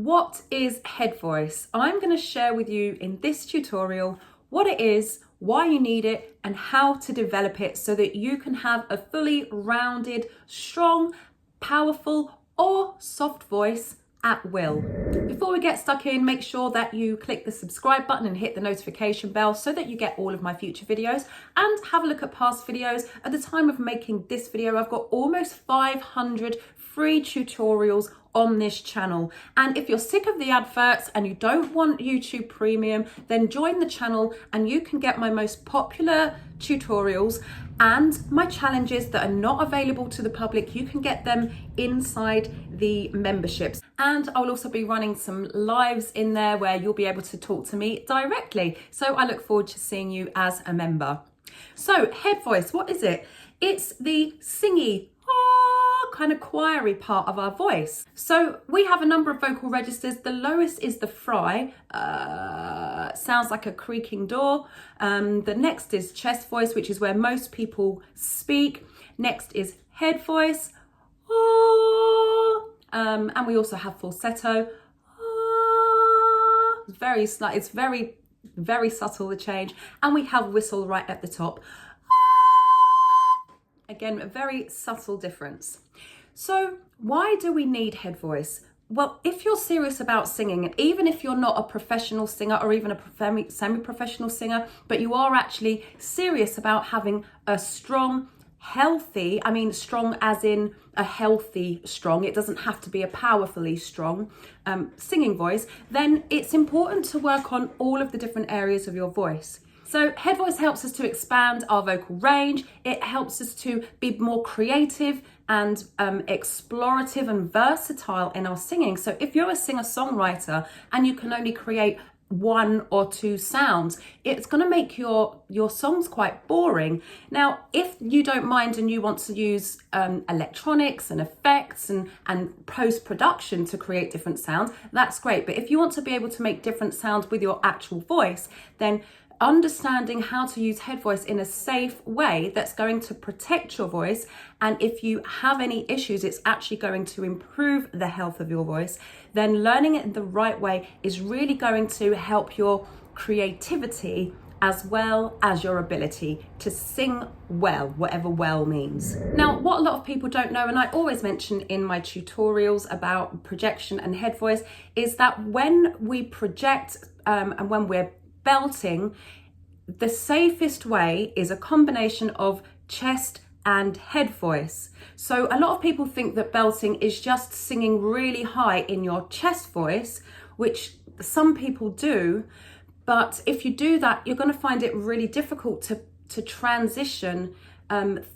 What is head voice? I'm going to share with you in this tutorial what it is, why you need it, and how to develop it so that you can have a fully rounded, strong, powerful, or soft voice at will. Before we get stuck in, make sure that you click the subscribe button and hit the notification bell so that you get all of my future videos, and have a look at past videos. At the time of making this video, I've got almost 500 free tutorials on this channel. And if you're sick of the adverts and you don't want YouTube Premium, then join the channel and you can get my most popular tutorials and my challenges that are not available to the public. You can get them inside the memberships. And I'll also be running some lives in there where you'll be able to talk to me directly. So I look forward to seeing you as a member. So head voice, what is it? It's the singy kind of choiry part of our voice. So we have a number of vocal registers. The lowest is the fry, sounds like a creaking door. The next is chest voice, which is where most people speak. Next is head voice, and we also have falsetto. It's very slight, it's very subtle, the change. And we have whistle right at the top. Again, a very subtle difference. So why do we need head voice? Well, if you're serious about singing, and even if you're not a professional singer or even a semi-professional singer, but you are actually serious about having a strong, healthy, I mean strong as in a healthy strong, it doesn't have to be a powerfully strong singing voice, then it's important to work on all of the different areas of your voice. So head voice helps us to expand our vocal range. It helps us to be more creative and explorative and versatile in our singing. So if you're a singer-songwriter and you can only create one or two sounds, it's going to make your songs quite boring. Now, if you don't mind and you want to use electronics and effects and post-production to create different sounds, that's great. But if you want to be able to make different sounds with your actual voice, then understanding how to use head voice in a safe way that's going to protect your voice, and if you have any issues, it's actually going to improve the health of your voice, then learning it in the right way is really going to help your creativity as well as your ability to sing well, whatever well means. Now, what a lot of people don't know, and I always mention in my tutorials about projection and head voice, is that when we project and when we're belting, the safest way is a combination of chest and head voice. So a lot of people think that belting is just singing really high in your chest voice, which some people do, but if you do that, you're going to find it really difficult to transition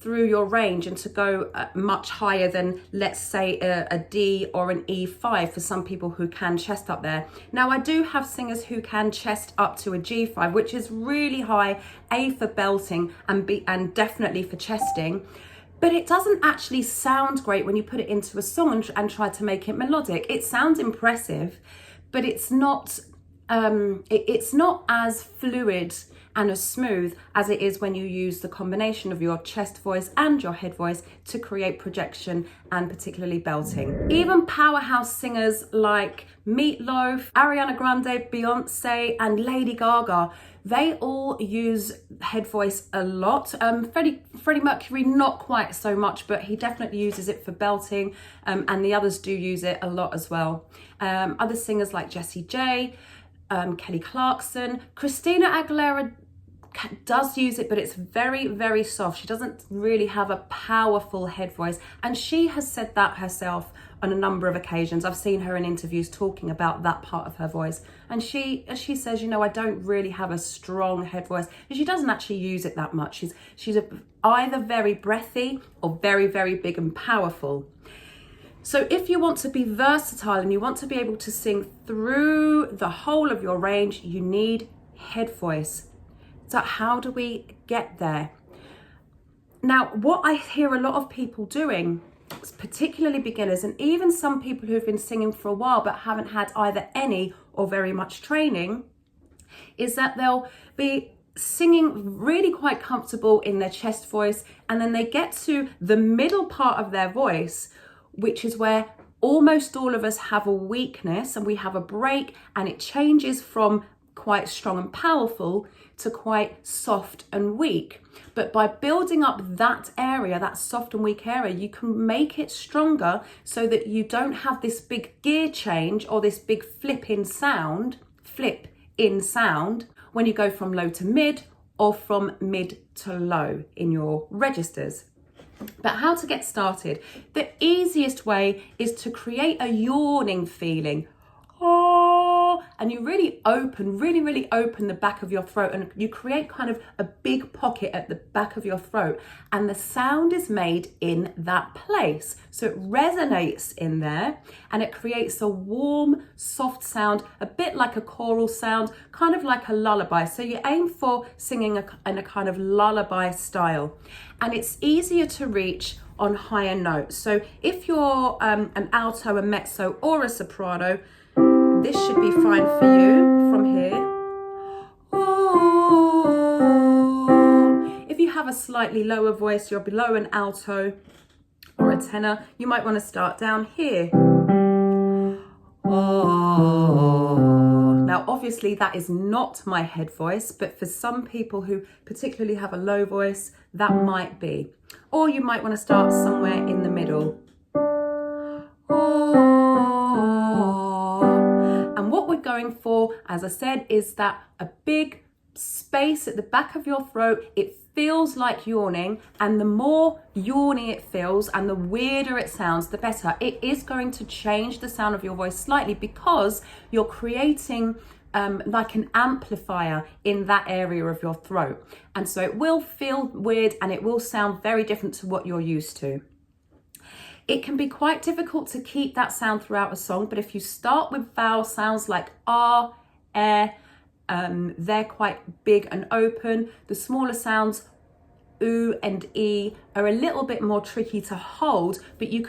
through your range and to go much higher than, let's say, a D or an E5 for some people who can chest up there. Now, I do have singers who can chest up to a G5, which is really high, A for belting and B and definitely for chesting. But it doesn't actually sound great when you put it into a song and try to make it melodic. It sounds impressive, but it's not as fluid and as smooth as it is when you use the combination of your chest voice and your head voice to create projection and particularly belting. Even powerhouse singers like Meatloaf, Ariana Grande, Beyonce, and Lady Gaga, they all use head voice a lot. Freddie Mercury, not quite so much, but he definitely uses it for belting, and the others do use it a lot as well. Other singers like Jessie J, Kelly Clarkson, Christina Aguilera does use it, but it's very, very soft. She doesn't really have a powerful head voice, and she has said that herself on a number of occasions. I've seen her in interviews talking about that part of her voice, and she says, you know, I don't really have a strong head voice, and she doesn't actually use it that much. She's either very breathy or very, very big and powerful. So if you want to be versatile and you want to be able to sing through the whole of your range, you need head voice. So how do we get there? Now, what I hear a lot of people doing, particularly beginners, and even some people who've been singing for a while but haven't had either any or very much training, is that they'll be singing really quite comfortable in their chest voice, and then they get to the middle part of their voice, which is where almost all of us have a weakness and we have a break, and it changes from quite strong and powerful to quite soft and weak. But by building up that area, that soft and weak area, you can make it stronger so that you don't have this big gear change or this big flip in sound when you go from low to mid or from mid to low in your registers. But how to get started? The easiest way is to create a yawning feeling. Oh, and you really open the back of your throat, and you create kind of a big pocket at the back of your throat, and the sound is made in that place. So it resonates in there and it creates a warm, soft sound, a bit like a choral sound, kind of like a lullaby. So you aim for singing in a kind of lullaby style, and it's easier to reach on higher notes. So if you're an alto, a mezzo or a soprano, this should be fine for you from here. If you have a slightly lower voice, you're below an alto or a tenor, you might want to start down here. Now, obviously that is not my head voice, but for some people who particularly have a low voice, that might be. Or you might want to start somewhere in the middle. And what we're going for, as I said, is that a big space at the back of your throat. It feels like yawning, and the more yawny it feels and the weirder it sounds, the better. It is going to change the sound of your voice slightly because you're creating like an amplifier in that area of your throat. And so it will feel weird and it will sound very different to what you're used to. It can be quite difficult to keep that sound throughout a song, but if you start with vowel sounds like R, they're quite big and open. The smaller sounds, oo and e, are a little bit more tricky to hold, but you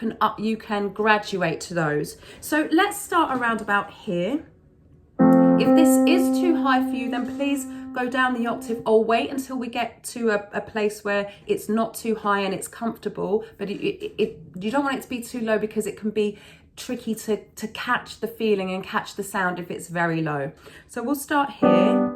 can graduate to those. So let's start around about here. If this is too high for you, then please go down the octave or wait until we get to a place where it's not too high and it's comfortable, but you don't want it to be too low because it can be tricky to catch the feeling and catch the sound if it's very low. So we'll start here.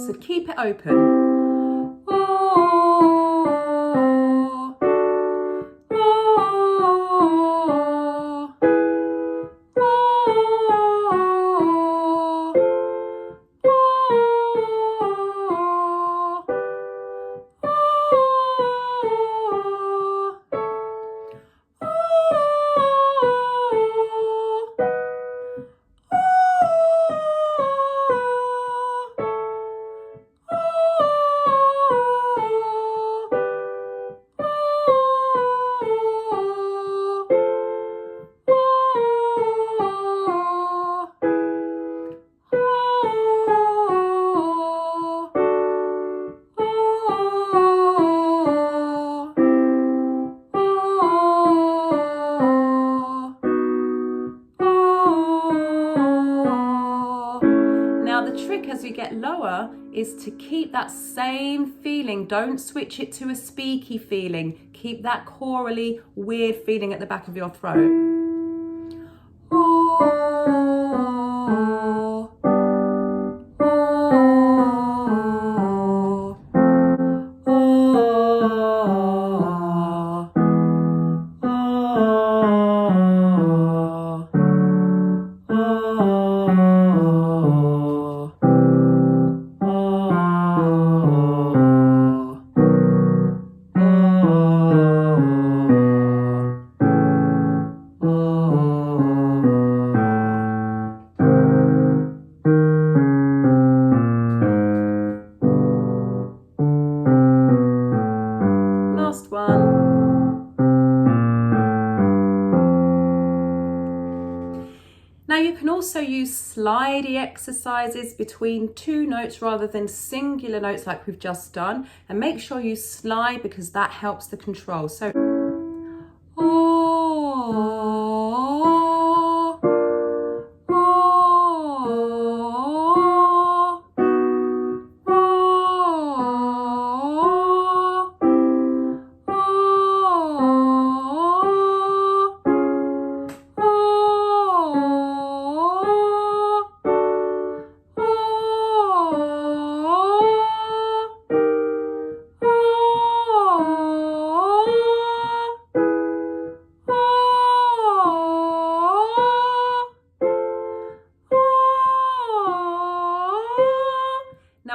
So keep it open. As we get lower is to keep that same feeling. Don't switch it to a speaky feeling. Keep that chorally weird feeling at the back of your throat. Now you can also use slidey exercises between two notes rather than singular notes like we've just done, and make sure you slide because that helps the control. So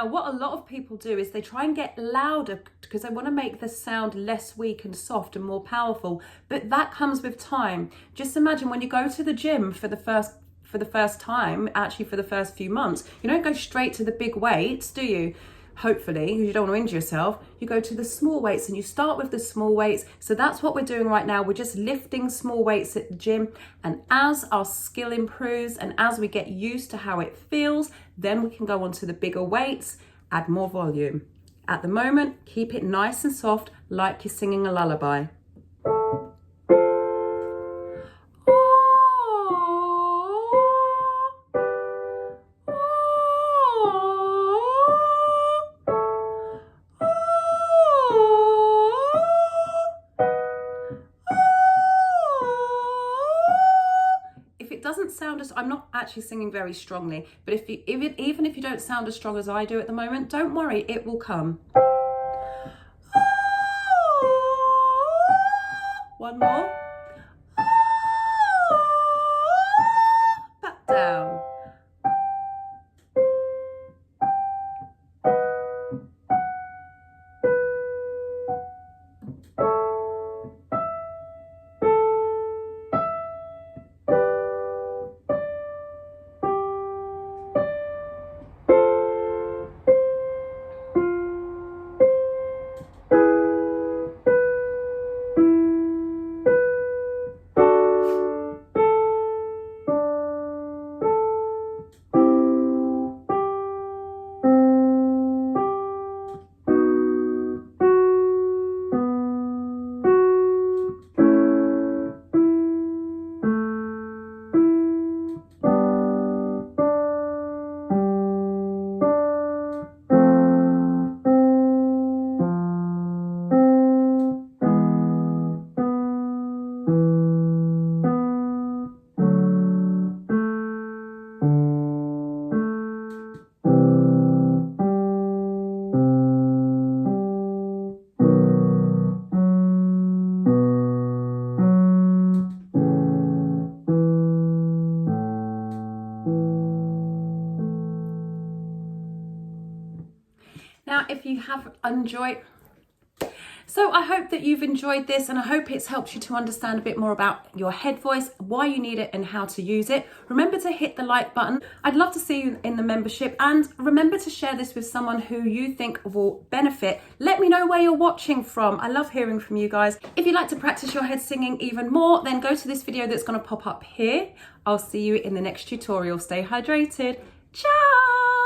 Now, what a lot of people do is they try and get louder because they want to make the sound less weak and soft and more powerful. But that comes with time. Just imagine when you go to the gym for the first time, actually for the first few months, you don't go straight to the big weights, do you? Hopefully, because you don't want to injure yourself. You go to the small weights and you start with the small weights. So that's what we're doing right now. We're just lifting small weights at the gym. And as our skill improves and as we get used to how it feels, then we can go on to the bigger weights, add more volume. At the moment, keep it nice and soft, like you're singing a lullaby. Doesn't sound as, I'm not actually singing very strongly, but even if you don't sound as strong as I do at the moment, don't worry, it will come. One more. Back down. Now, if you have enjoyed, so I hope that you've enjoyed this and I hope it's helped you to understand a bit more about your head voice, why you need it and how to use it. Remember to hit the like button. I'd love to see you in the membership, and remember to share this with someone who you think will benefit. Let me know where you're watching from. I love hearing from you guys. If you'd like to practice your head singing even more, then go to this video that's going to pop up here. I'll see you in the next tutorial. Stay hydrated. Ciao!